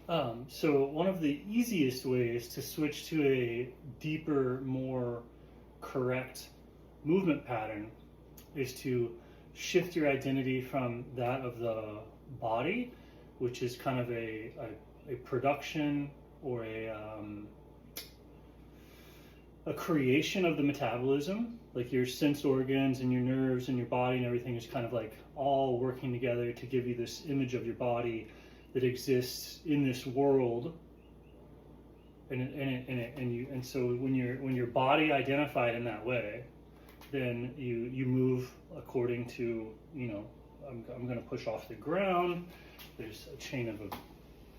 So one of the easiest ways to switch to a deeper, more correct movement pattern is to shift your identity from that of the body, which is kind of a production or a creation of the metabolism, like your sense organs and your nerves and your body and everything is kind of like all working together to give you this image of your body that exists in this world. And so when your body identified in that way, then you move according to, I'm going to push off the ground. There's a chain of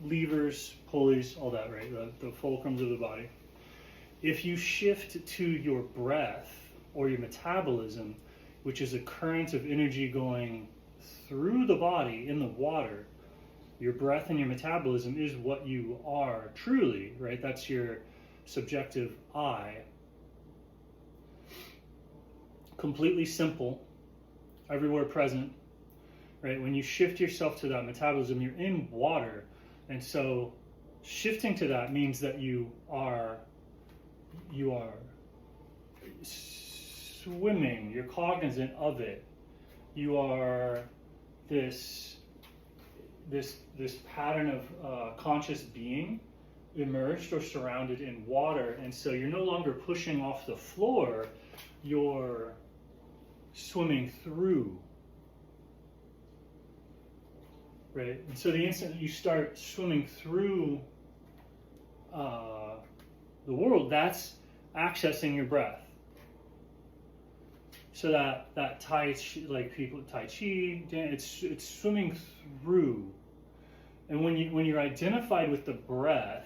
levers, pulleys, all that, right? The fulcrums of the body. If you shift to your breath or your metabolism, which is a current of energy going through the body in the water, your breath and your metabolism is what you are truly, right? That's your subjective I. Completely simple, everywhere present, right? When you shift yourself to that metabolism, you're in water. And so shifting to that means that you are swimming, you're cognizant of it. You are this pattern of conscious being immersed or surrounded in water, and so you're no longer pushing off the floor, you're swimming through, right? And so the instant that you start swimming through the world, that's accessing your breath. So that Tai Chi, like people Tai Chi, it's swimming through. And when you're identified with the breath,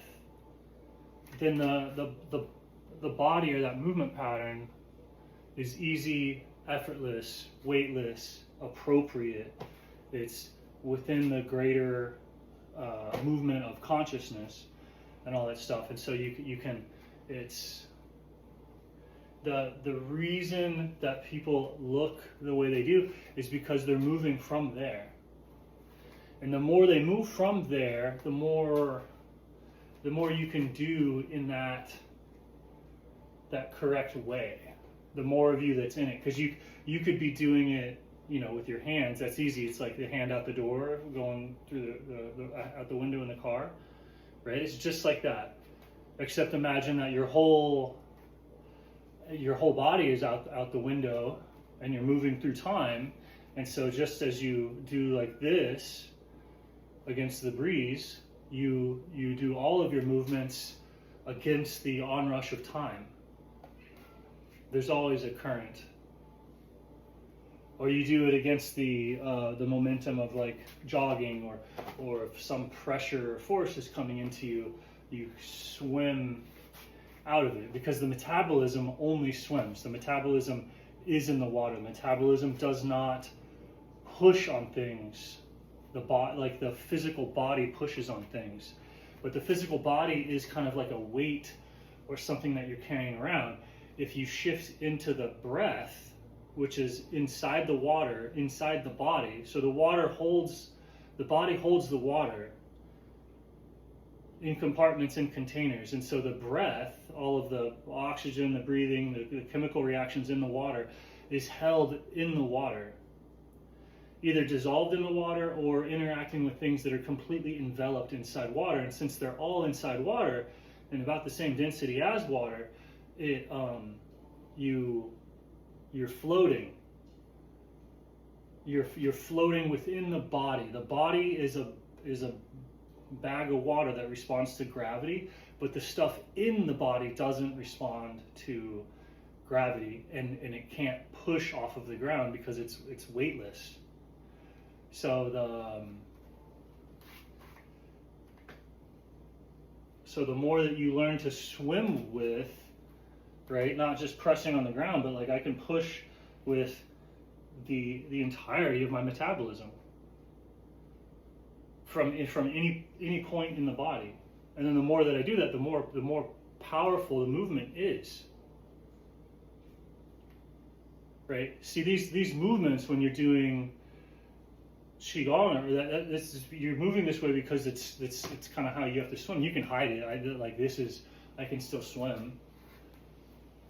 then the body or that movement pattern is easy, effortless, weightless, appropriate. It's within the greater movement of consciousness and all that stuff. And so you can, it's the reason that people look the way they do is because they're moving from there. And the more they move from there, the more you can do in that correct way. The more of you that's in it, because you could be doing it, with your hands. That's easy. It's like the hand out the door, going through the out the window in the car, right? It's just like that. Except imagine that your whole body is out the window, and you're moving through time. And so just as you do like this against the breeze, you do all of your movements against the onrush of time. There's always a current. Or you do it against the momentum of like jogging, or if some pressure or force is coming into you, you swim out of it, because the metabolism only swims. The metabolism is in the water. The metabolism does not push on things. Like the physical body pushes on things, but the physical body is kind of like a weight or something that you're carrying around. If you shift into the breath, which is inside the water, inside the body, so the body holds the water in compartments and containers, and so the breath, all of the oxygen, the breathing, the chemical reactions in the water is held in the water, either dissolved in the water or interacting with things that are completely enveloped inside water. And since they're all inside water and about the same density as water, you're floating. You're floating within the body. The body is a bag of water that responds to gravity, but the stuff in the body doesn't respond to gravity, and it can't push off of the ground because it's weightless. So the more that you learn to swim with, right, not just pressing on the ground, but like I can push with the entirety of my metabolism from any point in the body. And then the more that I do that, the more powerful the movement is. Right? See, these movements, when you're doing qigong, or you're moving this way because it's kind of how you have to swim. You can hide it. I can still swim,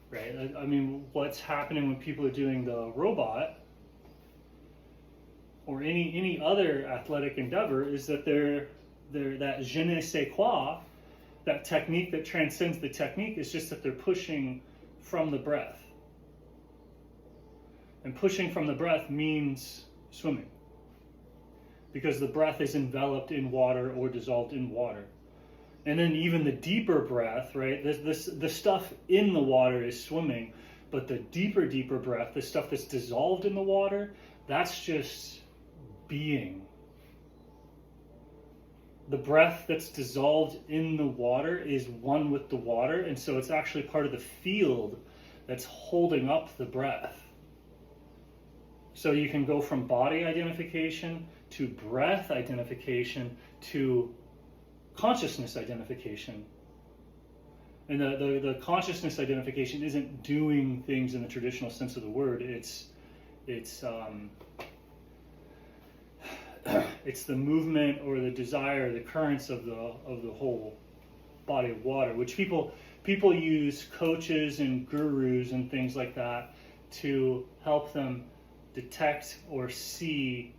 right? I mean, what's happening when people are doing the robot or any other athletic endeavor is that they're that je ne sais quoi, that technique that transcends the technique, is just that they're pushing from the breath. And pushing from the breath means swimming, because the breath is enveloped in water or dissolved in water. And then even the deeper breath, right? The stuff in the water is swimming, but the deeper breath, the stuff that's dissolved in the water, that's just being. The breath that's dissolved in the water is one with the water, and so it's actually part of the field that's holding up the breath. So you can go from body identification to breath identification to consciousness identification. And the consciousness identification isn't doing things in the traditional sense of the word. It's the movement or the desire, the currents of the whole body of water, which people use coaches and gurus and things like that to help them detect or see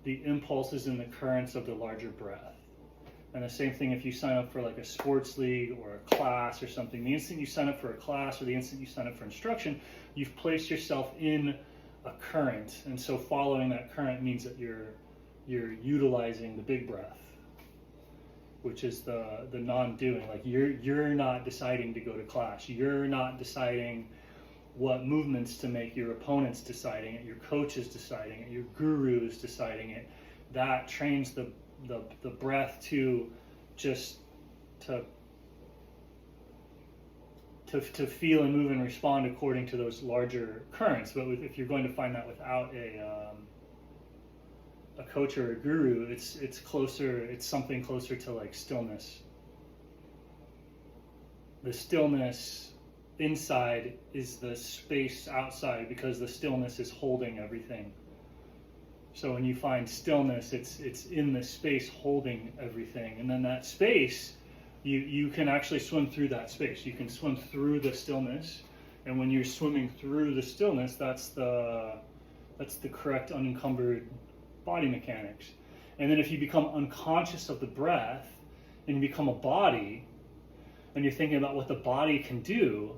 the impulses and the currents of the larger breath. And the same thing if you sign up for like a sports league or a class or something. The instant you sign up for a class or the instant you sign up for instruction, you've placed yourself in a current. And so following that current means that you're utilizing the big breath, which is the non-doing. Like you're not deciding to go to class. You're not deciding what movements to make. Your opponent's deciding it. Your coach is deciding it. Your guru is deciding it. That trains the breath to just to feel and move and respond according to those larger currents. But if you're going to find that without a coach or a guru, it's closer. It's something closer to like stillness. The stillness inside is the space outside, because the stillness is holding everything. So when you find stillness, it's in the space holding everything, and then that space, you can actually swim through that space. You can swim through the stillness, and when you're swimming through the stillness, that's the correct unencumbered body mechanics. And then if you become unconscious of the breath and you become a body, and you're thinking about what the body can do,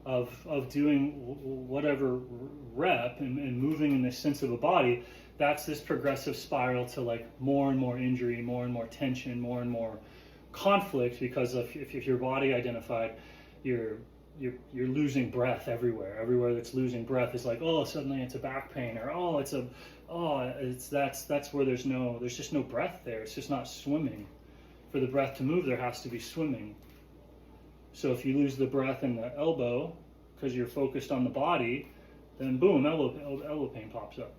of doing whatever rep and moving in the sense of a body, that's this progressive spiral to like more and more injury, more and more tension, more and more conflict, because if you're body identified, you're losing breath everywhere. Everywhere that's losing breath is like, oh, suddenly it's a back pain, or that's where there's just no breath there. It's just not swimming. For the breath to move, there has to be swimming. So if you lose the breath in the elbow because you're focused on the body, then boom, elbow pain pops up.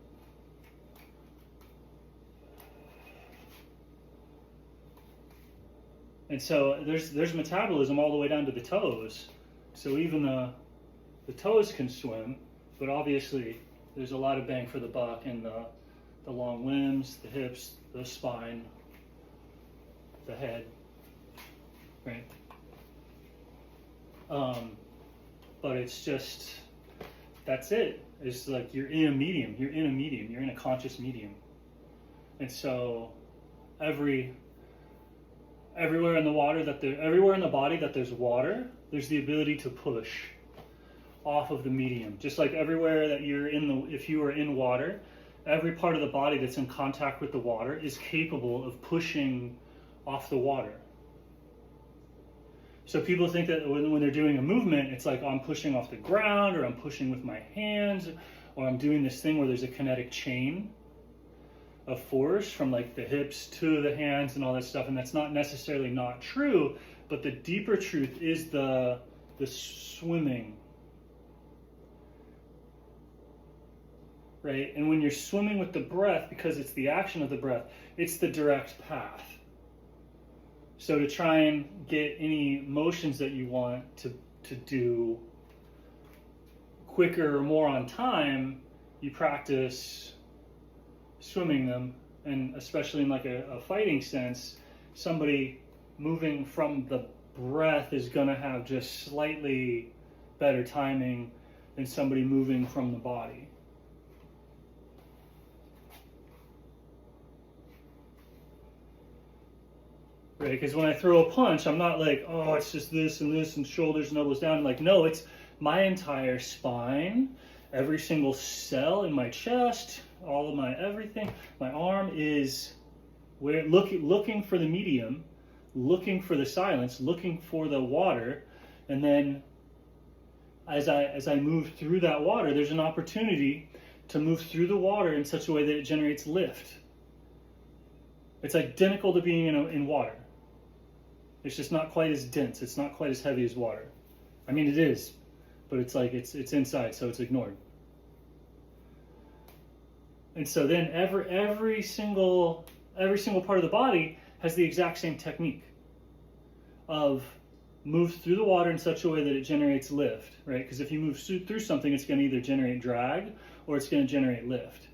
And so there's metabolism all the way down to the toes. So even the toes can swim, but obviously there's a lot of bang for the buck in the long limbs, the hips, the spine, the head, right? But it's just, that's it. It's like you're in a medium. You're in a conscious medium. And so everywhere in the body that there's water, there's the ability to push off of the medium. Just like everywhere that if you are in water, every part of the body that's in contact with the water is capable of pushing off the water. So people think that when they're doing a movement, it's like, oh, I'm pushing off the ground, or I'm pushing with my hands, or I'm doing this thing where there's a kinetic chain of force from like the hips to the hands and all that stuff. And that's not necessarily not true, but the deeper truth is the swimming, right? And when you're swimming with the breath, because it's the action of the breath, it's the direct path. So to try and get any motions that you want to do quicker or more on time, you practice swimming them, and especially in like a fighting sense, somebody moving from the breath is going to have just slightly better timing than somebody moving from the body. Right, because when I throw a punch, I'm not like, oh, it's just this and shoulders and elbows down. Like, no, it's my entire spine, every single cell in my chest, all of my everything. My arm is looking for the medium, looking for the silence, looking for the water, and then as I move through that water, there's an opportunity to move through the water in such a way that it generates lift. It's identical to being in water. It's just not quite as dense. It's not quite as heavy as water. I mean, it is, but it's like it's inside, so it's ignored. And so then every single part of the body has the exact same technique of move through the water in such a way that it generates lift, right? Because if you move through something, it's going to either generate drag or it's going to generate lift.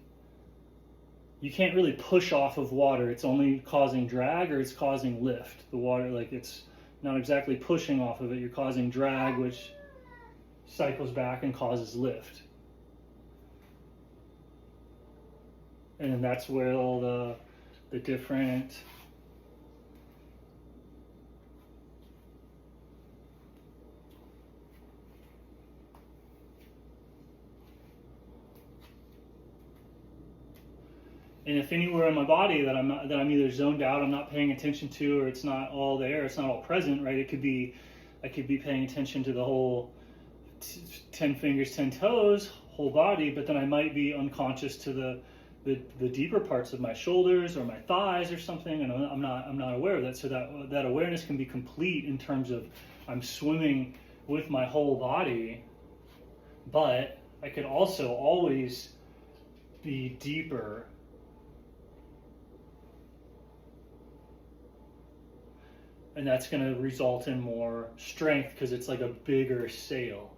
You can't really push off of water. It's only causing drag or it's causing lift. The water, like, it's not exactly pushing off of it. You're causing drag, which cycles back and causes lift. And then that's where all the different and if anywhere in my body that I'm either zoned out, I'm not paying attention to, or it's not all there, it's not all present, right? I could be paying attention to the whole 10 fingers, 10 toes, whole body, but then I might be unconscious to the deeper parts of my shoulders or my thighs or something, and I'm not aware of that. So that awareness can be complete in terms of I'm swimming with my whole body, but I could also always be deeper. And that's going to result in more strength because it's like a bigger sail.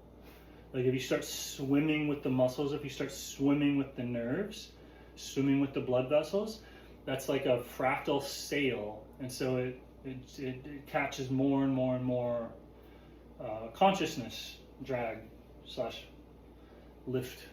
Like if you start swimming with the muscles, if you start swimming with the nerves, swimming with the blood vessels, that's like a fractal sail. And so it catches more and more and more consciousness, drag / lift